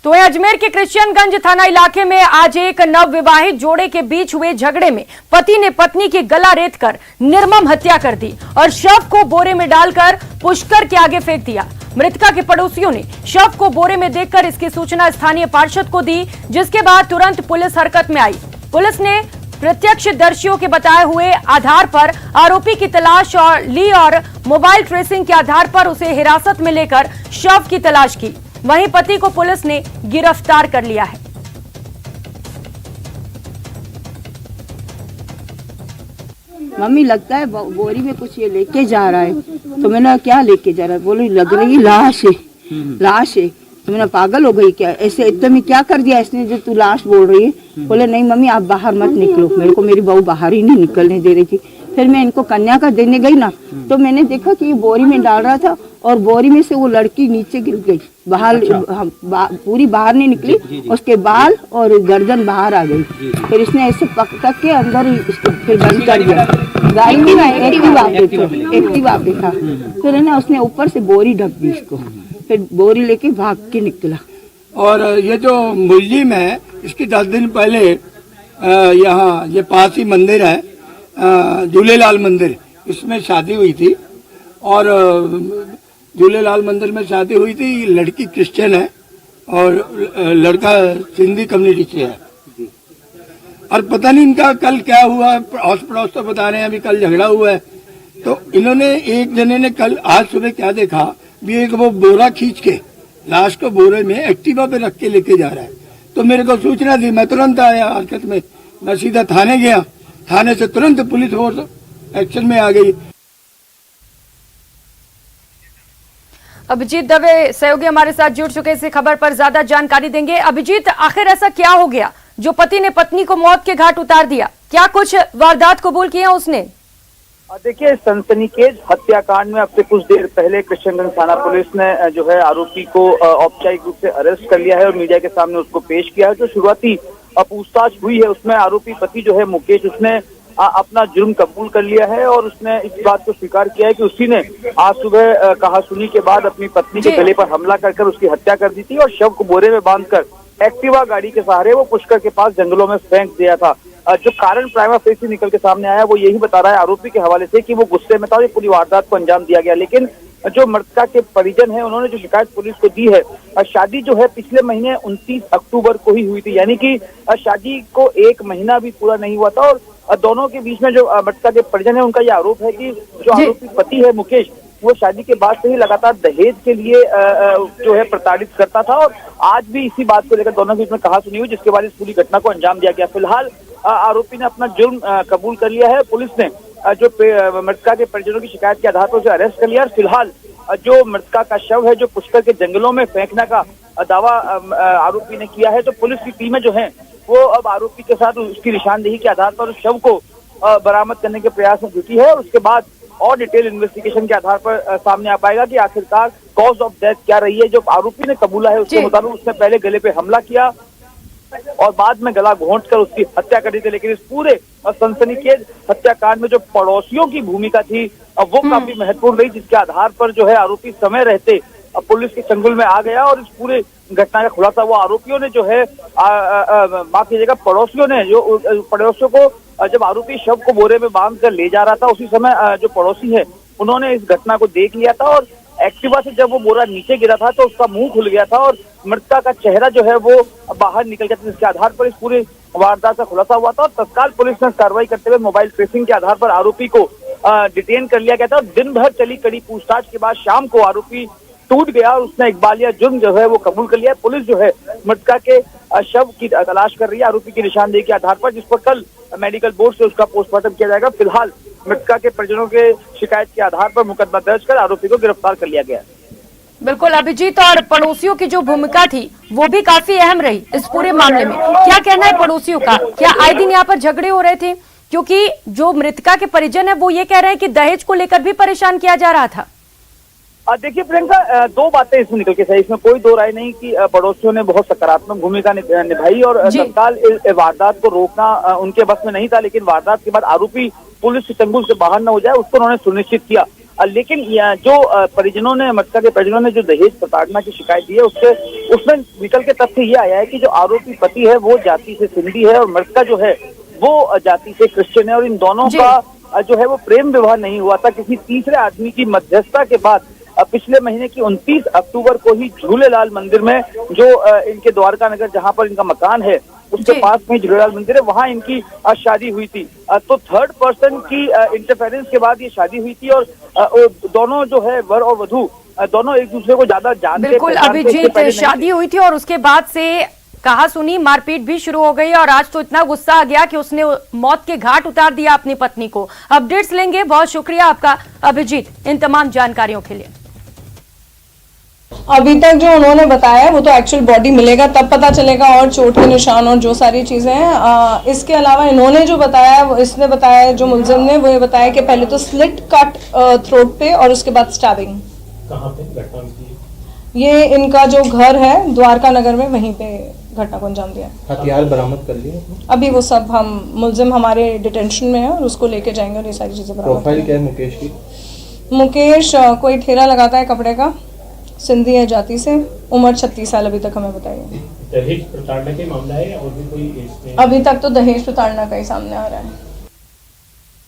तो अजमेर के कृष्णगंज थाना इलाके में आज एक नवविवाहित जोड़े के बीच हुए झगड़े में पति ने पत्नी के गला रेतकर निर्मम हत्या कर दी और शव को बोरे में डालकर पुष्कर के आगे फेंक दिया। मृतका के पड़ोसियों ने शव को बोरे में देखकर इसकी सूचना स्थानीय पार्षद को दी, जिसके बाद तुरंत पुलिस हरकत में आई। पुलिस ने प्रत्यक्षदर्शियों के बताए हुए आधार पर आरोपी की तलाश ली और मोबाइल ट्रेसिंग के आधार पर उसे हिरासत में लेकर शव की तलाश की। वहीं पति को पुलिस ने गिरफ्तार कर लिया है। मम्मी लगता है बोरी में कुछ ये लेके जा रहा है, तो मैंने क्या लेके जा रहा है, बोली लग रही लाश है, लाश है। तो मैंने पागल हो गई क्या, ऐसे इतने में क्या कर दिया इसने जो तू लाश बोल रही है। बोले नहीं मम्मी आप बाहर मत निकलो, मेरे को मेरी बहू बाहर ही नहीं निकलने दे रही थी। फिर मैं इनको कन्या का देने गई ना, तो मैंने देखा कि ये बोरी में डाल रहा था और बोरी में से वो लड़की नीचे गिर गई, बाहर पूरी बाहर नहीं निकली, उसके बाल और गर्दन बाहर आ गई। फिर इसने ऐसे पकड़ के अंदर ही इसको फिर बंद कर दिया। गाड़ी में ना एक्टिवा पे था। फिर है ना उसने ऊपर से बोरी ढक दी इसको, फिर बोरी लेके भाग के निकला। और ये जो मुलजिम है इसकी 10 दिन पहले यहाँ ये पास ही मंदिर है झूलेलाल मंदिर, इसमें शादी हुई थी और झूलेलाल मंदिर में शादी हुई थी। लड़की क्रिश्चियन है और लड़का सिंधी कम्युनिटी से है। और पता नहीं इनका कल क्या हुआ, आस पड़ोस तो बता रहे हैं अभी कल झगड़ा हुआ है। तो इन्होंने एक जने ने कल आज सुबह क्या देखा भी एक वो बोरा खींच के लाश को बोरे में एक्टिवा पे रख के लेके जा रहा है। तो मेरे को सूचना दी, मैं तुरंत आया हरकत में, मैं सीधा थाने गया। थाने से तुरंत पुलिस फोर्स एक्शन में आ गई। अभिजीत दवे सहयोगी हमारे साथ जुड़ चुके, इस खबर पर ज्यादा जानकारी देंगे। अभिजीत, आखिर ऐसा क्या हो गया जो पति ने पत्नी को मौत के घाट उतार दिया? क्या कुछ वारदात कबूल किया उसने? देखिए, सनसनीखेज हत्याकांड में अब से कुछ देर पहले कृष्णगंज थाना पुलिस ने जो है आरोपी को औपचारिक रूप से अरेस्ट कर लिया है और मीडिया के सामने उसको पेश किया है। जो शुरुआती पूछताछ हुई है उसमें आरोपी पति जो है मुकेश, उसने अपना जुर्म कबूल कर लिया है और उसने इस बात को स्वीकार किया है कि उसी ने आज सुबह कहासुनी के बाद अपनी पत्नी के गले पर हमला कर उसकी हत्या कर दी थी और शव को बोरे में बांधकर एक्टिवा गाड़ी के सहारे वो पुष्कर के पास जंगलों में फेंक दिया था। जो कारण प्राइमा फेसी निकल के सामने आया वो यही बता रहा है आरोपी के हवाले से कि वो गुस्से में था और ये पूरी वारदात को अंजाम दिया गया। लेकिन जो मृतका के परिजन है उन्होंने जो शिकायत पुलिस को दी है, शादी जो है पिछले महीने 29 अक्टूबर को ही हुई थी, यानी कि शादी को 1 महीना भी पूरा नहीं हुआ था। और दोनों के बीच में जो मृतका के परिजन है उनका ये आरोप है कि जो आरोपी पति है मुकेश, वो शादी के बाद से ही लगातार दहेज के लिए जो है प्रताड़ित करता था और आज भी इसी बात को लेकर दोनों के बीच में कहासुनी हुई, जिसके बाद इस पूरी घटना को अंजाम दिया गया। फिलहाल आरोपी ने अपना जुर्म कबूल कर लिया है। पुलिस ने जो मृतका के परिजनों की शिकायत के आधार पर उसे अरेस्ट कर लिया और फिलहाल जो मृतका का शव है जो पुष्कर के जंगलों में फेंकने का दावा आरोपी ने किया है, तो पुलिस की टीमें जो हैं वो अब आरोपी के साथ उसकी निशानदेही के आधार पर उस शव को बरामद करने के प्रयास में जुटी है और उसके बाद और डिटेल इन्वेस्टिगेशन के आधार पर सामने आ पाएगा कि आखिरकार कॉज ऑफ डेथ क्या रही है। जो आरोपी ने कबूला है उसके मुताबिक उसने पहले गले पे हमला किया और बाद में गला घोंट कर उसकी हत्या कर दी थी। लेकिन इस पूरे सनसनीखेज हत्याकांड में जो पड़ोसियों की भूमिका थी वो काफी महत्वपूर्ण रही, जिसके आधार पर जो है आरोपी समय रहते पुलिस के चंगुल में आ गया और इस पूरे घटना का खुलासा वो आरोपियों ने जो है माफ कीजिएगा पड़ोसियों ने, जो पड़ोसियों को जब आरोपी शव को बोरे में बांध कर ले जा रहा था उसी समय जो पड़ोसी है उन्होंने इस घटना को देख लिया था और एक्टिवा से जब वो बोरा नीचे गिरा था तो उसका मुंह खुल गया था और मृतका का चेहरा जो है वो बाहर निकल गया था, जिसके आधार पर इस पूरी वारदात का खुलासा हुआ था और तत्काल पुलिस ने कार्रवाई करते हुए मोबाइल ट्रेसिंग के आधार पर आरोपी को डिटेन कर लिया गया था। दिन भर चली कड़ी पूछताछ के बाद शाम को आरोपी टूट गया और उसने इकबालिया जुर्म जो है वो कबूल कर लिया। पुलिस जो है मृतका के शव की तलाश कर रही है आरोपी की निशानदेही के आधार पर, जिस पर कल मेडिकल बोर्ड से उसका पोस्टमार्टम किया जाएगा। फिलहाल मृतका के परिजनों के शिकायत के आधार पर मुकदमा दर्ज कर आरोपी को गिरफ्तार कर लिया गया। बिल्कुल अभिजीत, और पड़ोसियों की जो भूमिका थी वो भी काफी अहम रही इस पूरे मामले में। क्या कहना है पड़ोसियों का? क्या आए दिन यहाँ पर झगड़े हो रहे थे? क्योंकि जो मृतका के परिजन है वो ये कह रहे हैं कि दहेज को लेकर भी परेशान किया जा रहा था। देखिए प्रियंका, 2 बातें इसमें निकल के सही, इसमें कोई 2 राय नहीं कि पड़ोसियों ने बहुत सकारात्मक भूमिका निभाई और तत्काल वारदात को रोकना उनके बस में नहीं था। लेकिन वारदात के बाद आरोपी पुलिस के चंगुल से बाहर न हो जाए उसको उन्होंने सुनिश्चित किया। लेकिन जो परिजनों ने, मृतका के परिजनों ने जो दहेज प्रताड़ना की शिकायत दी है उसमें निकल के तथ्य ये आया है कि जो आरोपी पति है वो जाति से सिंधी है और मृतका जो है वो जाति से क्रिश्चियन है, और इन दोनों का जो है वो प्रेम विवाह नहीं हुआ था। किसी तीसरे आदमी की मध्यस्थता के बाद पिछले महीने की 29 अक्टूबर को ही झूलेलाल मंदिर में, जो इनके द्वारका नगर जहां पर इनका मकान है उसके पास में झूलेलाल मंदिर है, वहां इनकी शादी हुई थी। तो थर्ड पर्सन की इंटरफेरेंस के बाद ये शादी हुई थी और दोनों जो है वर और वधू दोनों एक दूसरे को ज्यादा जानते। बिल्कुल अभिजीत, शादी हुई थी और उसके बाद से कहा सुनी मारपीट भी शुरू हो गई और आज तो इतना गुस्सा आ गया कि उसने मौत के घाट उतार दिया अपनी पत्नी को। अपडेट्स लेंगे। बहुत शुक्रिया आपका अभिजीत इन तमाम जानकारियों के लिए। अभी तक जो उन्होंने बताया वो तो एक्चुअल बॉडी मिलेगा तब पता चलेगा, और चोट के निशान और जो सारी चीज़ें हैं। इसके अलावा इन्होंने जो बताया, इसने बताया, जो मुलजिम ने, वो ये बताया कि पहले तो स्लिट कट थ्रोट पे और उसके बाद स्टैबिंग। कहाँ पे घटना हुई? ये इनका जो घर है द्वारका नगर में, वहीं पे घटना को अंजाम दिया। हथियार बरामद कर लिए? अभी वो सब हम मुलजिम हमारे डिटेंशन में है और उसको लेके जाएंगे और ये सारी चीज़ें बरामद। प्रोफाइल क्या है मुकेश की? मुकेश कोई ठेला लगाता है कपड़े का, सिंधी है जाति से, उम्र 36 साल अभी तक हमें बताइए। दहेज प्रताड़ना के मामला है और भी कोई इसमें? अभी तक तो दहेज प्रताड़ना का ही सामने आ रहा है।